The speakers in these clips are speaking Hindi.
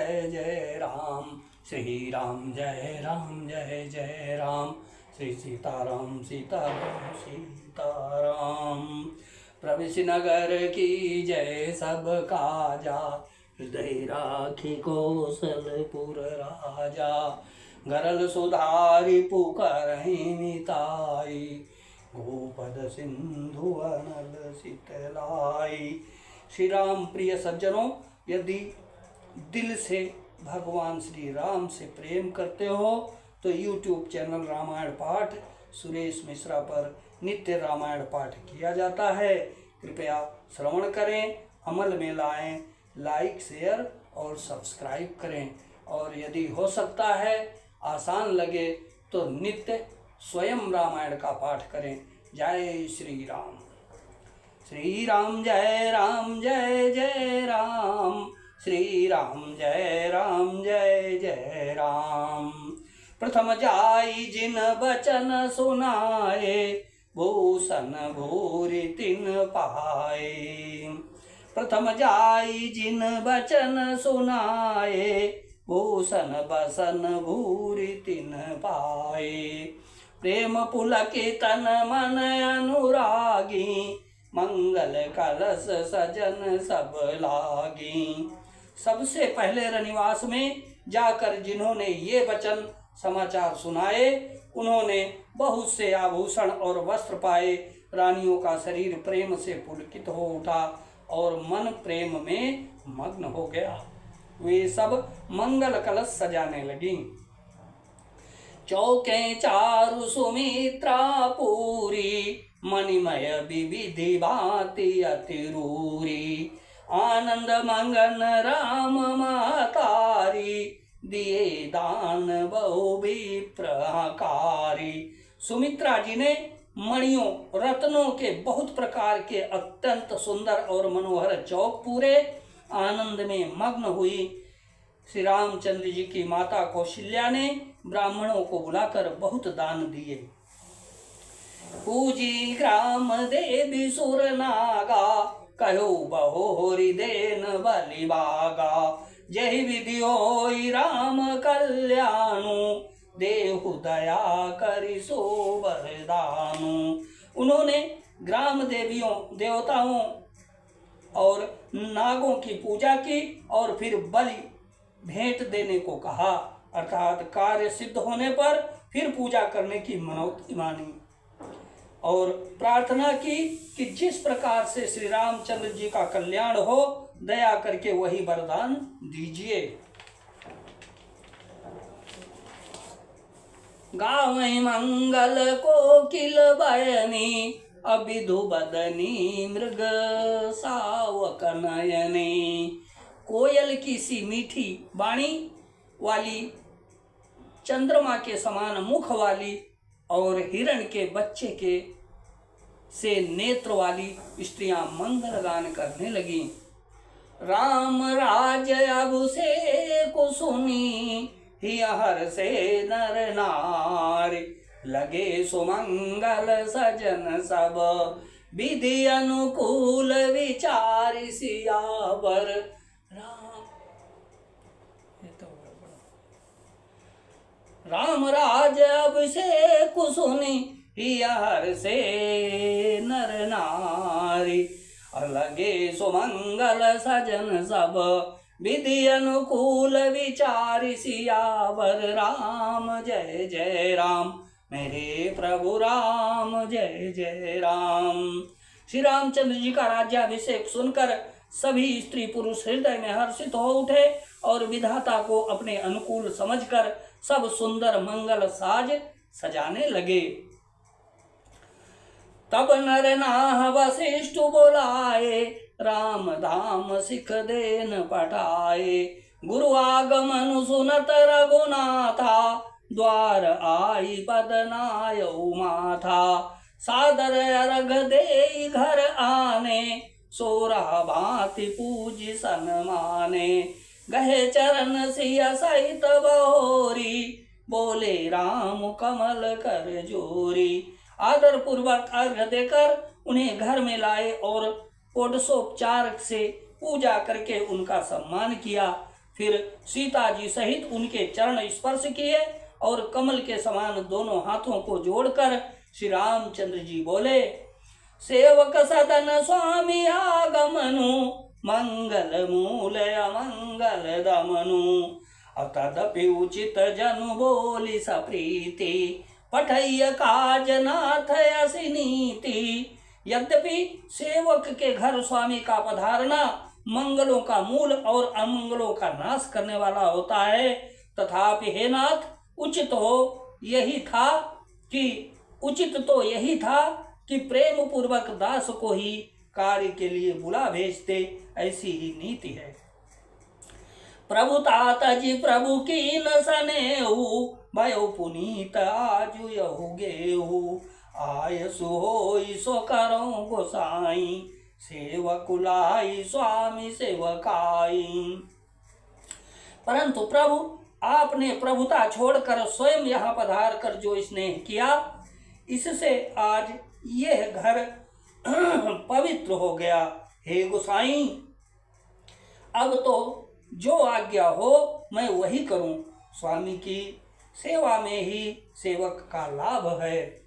जय जय राम, श्री राम जय जय राम, श्री सीताराम सीताराम सीताराम। प्रवेश नगर की जय सब काजा, हृदय राखी कौशलपुर राजा। गरल सुधारी पुकारहि मिताई, गोपद सिंधु अनल शीतलाई। श्री राम प्रिय सज्जनों, यदि दिल से भगवान श्री राम से प्रेम करते हो तो YouTube चैनल रामायण पाठ सुरेश मिश्रा पर नित्य रामायण पाठ किया जाता है। कृपया श्रवण करें, अमल में लाएं, लाइक शेयर और सब्सक्राइब करें। और यदि हो सकता है, आसान लगे तो नित्य स्वयं रामायण का पाठ करें। जय श्री राम। श्री राम जय जय राम, श्री राम जय जय राम। प्रथम जाई जिन बचन सुनाए, भूषण भूरि तिन पाए। प्रथम जाई जिन बचन सुनाए, भूषण बसन भूरि तिन पाए। प्रेम पुलकित तन मन अनुरागी, मंगल कलश सजन सब लागी। सबसे पहले रनिवास में जाकर जिन्होंने ये वचन समाचार सुनाए, उन्होंने बहुत से आभूषण और वस्त्र पाए। रानियों का शरीर प्रेम से पुलकित हो उठा और मन प्रेम में मग्न हो गया। वे सब मंगल कलश सजाने लगी। चौके चारु सुमित्रा पूरी, मणिमय विविधि भांति अतिरूरी। आनंद मंगन राम महतारी, दिए दान बहु विप्रकारी। सुमित्रा जी ने मणियों रत्नों के बहुत प्रकार के अत्यंत सुंदर और मनोहर चौक पूरे आनंद में मग्न हुई। श्री रामचंद्र जी की माता कौशल्या ने ब्राह्मणों को बुलाकर बहुत दान दिए। पूजी ग्राम देवी सुर नागा, कहो बहोरी देन बलि बागा। जय विधि होई राम कल्याणु, देहु दया करि सो वरदानु। उन्होंने ग्राम देवियों देवताओं और नागों की पूजा की और फिर बलि भेंट देने को कहा, अर्थात कार्य सिद्ध होने पर फिर पूजा करने की मनौती मानी और प्रार्थना की कि जिस प्रकार से श्री रामचंद्र जी का कल्याण हो, दया करके वही वरदान दीजिए। गावै मंगल कोकिल बयनी, अभिधु बदनी मृग सावक नयनी। कोयल की सी मीठी वाणी वाली, चंद्रमा के समान मुख वाली और हिरण के बच्चे के से नेत्र वाली स्त्रियां मंगल गान करने लगी। राम राज अभिषेक सुनी, हर से नर नारी। लगे सुमंगल सजन सब, विधि अनुकूल विचार सियावर राम राज अभिषेक सुनी, हर से नर नारी। लगे सुमंगल सजन सब, विधि अनुकूल विचार सियावर। राम जय जय राम, मेरे प्रभु राम जय जय राम। श्री रामचंद्र जी का राज्याभिषेक सुनकर सभी स्त्री पुरुष हृदय में हर्षित हो उठे और विधाता को अपने अनुकूल समझकर सब सुंदर मंगल साज सजाने लगे। तब नर नाह वशिष्ठ बोलाए, राम धाम सिख देन पठाए। गुरु आगमन सुनत रघुनाथा, द्वार आई बदनाय माथा। सादर अर्घ दे घर आने, सोरा भांति पूज सन्माने। गहे चरण सिया सहित बहोरी, बोले राम कमल कर जोरी। आदर पूर्वक अर्घ देकर उन्हें घर में लाए और षोडशोपचार से पूजा करके उनका सम्मान किया। फिर सीता जी सहित उनके चरण स्पर्श किए और कमल के समान दोनों हाथों को जोड़कर श्री रामचंद्र जी बोले, सेवक सदन स्वामी आगमनु मंगल मूल अमंगल दमनु। तदपि उचित जनु बोली सप्रीति पठय काज नाथ असी नीति। यद्यपि सेवक के घर स्वामी का पधारना मंगलों का मूल और अमंगलों का नाश करने वाला होता है, तथापि हे नाथ उचित तो यही था कि प्रेम पूर्वक दास को ही कार्य के लिए बुला भेजते, ऐसी ही नीति है। प्रभु तात जी प्रभु की न सनेहु भयो पुनीत आजु यहु गेहु। आय सुहोई सो करो गोसाई सेवकुलाई स्वामी सेवकाई। परंतु प्रभु आपने प्रभुता छोड़कर स्वयं यहाँ पधार कर जो स्नेह किया, इससे आज यह घर पवित्र हो गया। हे गोसाई, अब तो जो आज्ञा हो मैं वही करूं। स्वामी की सेवा में ही सेवक का लाभ है।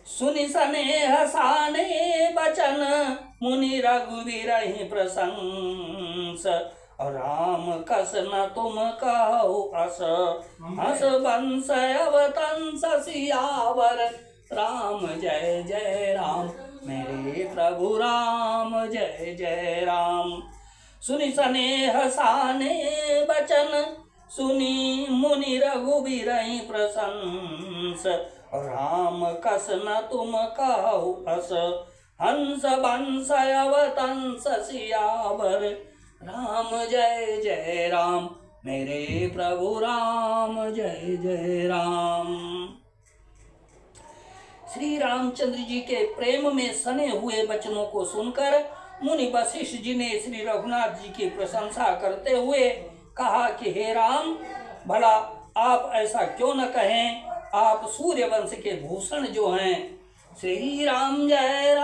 सुनि स्नेह साने बचन मुनि रघुवीर प्रशंस। राम कस न तुम कहो अस हस बंस अवतंस सियावर। राम जय जय राम मेरे प्रभु राम जय जय राम। सुनि स्नेह साने बचन सुनी मुनि रघुवीर प्रशंस। राम कस न तुम कहो अस हंस बंस अवतंस सियावर। राम जय जय राम मेरे प्रभु राम जय जय राम। श्री रामचंद्र जी के प्रेम में सने हुए वचनों को सुनकर मुनि वशिष्ठ जी ने श्री रघुनाथ जी की प्रशंसा करते हुए कहा कि हे राम, भला आप ऐसा क्यों न कहें, आप सूर्य वंश के भूषण जो हैं। श्री राम जय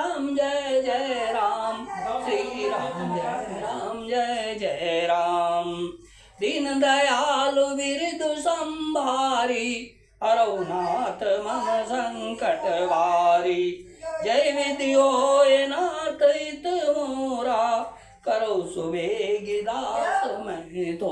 जय राम, श्री राम जय जय राम। दीन दयालु बिरदु संभारी अरौनाथ मम संकट वारी। जय विद्यो नाथ इत मोरा करो सुबेगी दास मैं तो